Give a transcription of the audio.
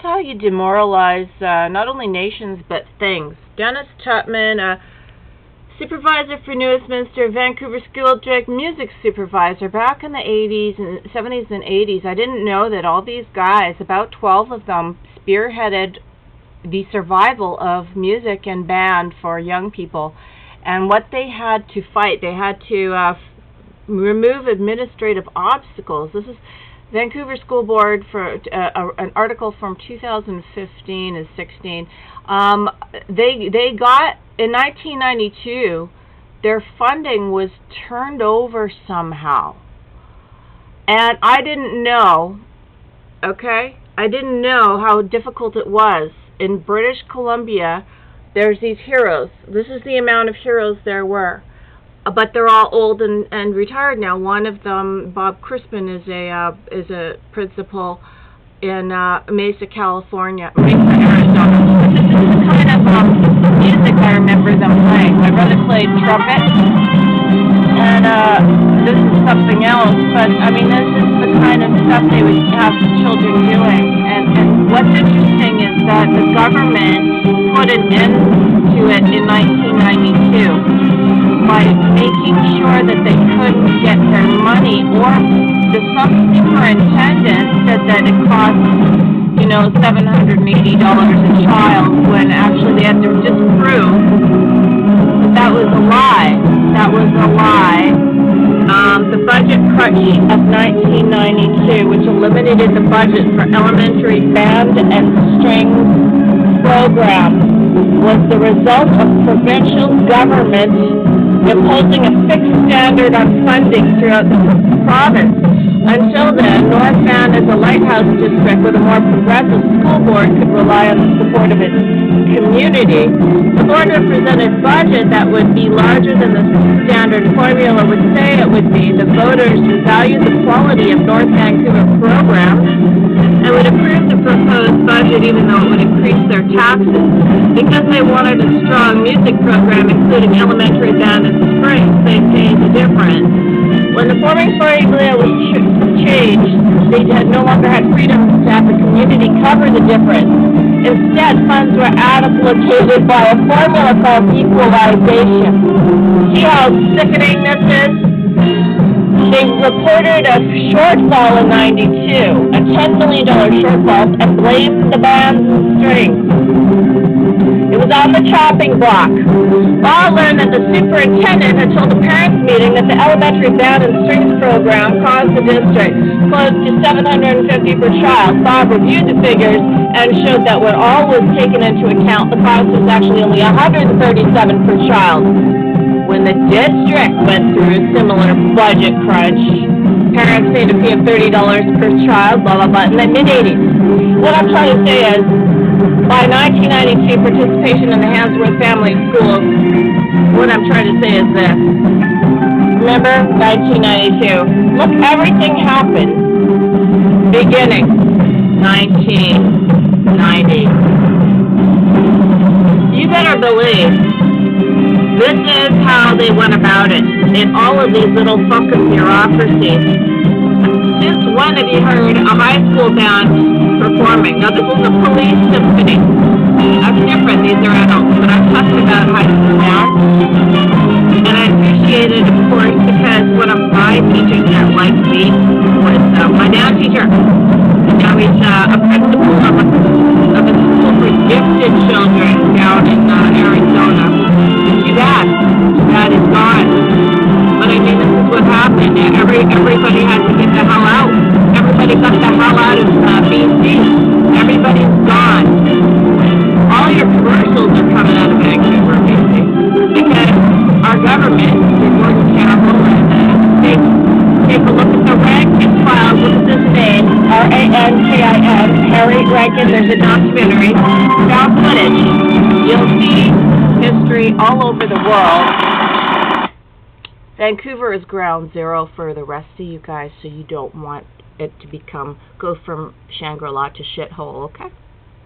how you demoralize not only nations but things. Dennis Tutman, supervisor for New Westminster, Vancouver School District music supervisor back in the 80s and 70s and 80s. I didn't know that all these guys, about 12 of them, spearheaded the survival of music and band for young people. And what they had to fight, they had to remove administrative obstacles. This is Vancouver School Board for an article from 2015 and 16. They got in 1992. Their funding was turned over somehow, and I didn't know. Okay, I didn't know how difficult it was in British Columbia. There's these heroes. This is the amount of heroes there were. But they're all old and retired now. One of them, Bob Crispin, is a principal in Mesa, California, Arizona. This is the kind of music I remember them playing. My brother played trumpet, and this is something else. But I mean, this is the kind of stuff they would have the children doing. And what's interesting is that the government put an end to it in 1992. By making sure that they couldn't get their money, or some superintendent said that it cost, $780 a child, when actually they had to disprove that was a lie. That was a lie. The budget crunch of 1992, which eliminated the budget for elementary band and strings program, was the result of provincial government imposing a fixed standard on funding throughout the province. Until then, North Van, as a lighthouse district with a more progressive school board, could rely on the support of its community. The board represented budget that would be larger than the standard formula would say it would be. The voters valued the quality of North Vancouver programs and would approve the proposed budget even though it would increase their taxes. Because they wanted a strong music program, including elementary band and strings, they paid the difference. When the forming formula was changed, they no longer had freedom to have the community cover the difference. Instead, funds were allocated by a formula called equalization. See how sickening this is? They reported a shortfall in 92, a $10 million shortfall, and blamed the bands and strings. It was on the chopping block. Law learned that the superintendent had told the parents' meeting that the elementary band and strings program cost the district close to $750 per child. Bob reviewed the figures and showed that when all was taken into account, the cost was actually only $137 per child. When the district went through a similar budget crunch, parents paid a fee of $30 per child, blah, blah, blah, in the mid-80s. What I'm trying to say is, by 1992, participation in the Handsworth Family Schools, what I'm trying to say is this. Remember, 1992. Look, everything happened beginning 1990. You better believe this is how they went about it in all of these little fucking bureaucracies. Since when have you heard a high school band performing? Now, this is a police symphony. That's different. These are adults. But I'm talking about high school band. And I appreciate it, of course, because one of my teachers that liked me was my dance teacher. And now he's a principal of a school for gifted children down in Arizona. Too bad. That is gone. But I mean, this is what happened. Everybody had to get the hell out. Everybody got the hell out of BC. Everybody's gone. All your commercials are coming out of Vancouver, BC. Because our government, through Gordon Campbell and take a look at the Rankin files. Look at this name, R-A-N-K-I-N, Harry Rankin. There's a documentary, found footage. You'll see history all over the world. Vancouver is ground zero for the rest of you guys, so you don't want it to go from Shangri-La to shithole, okay?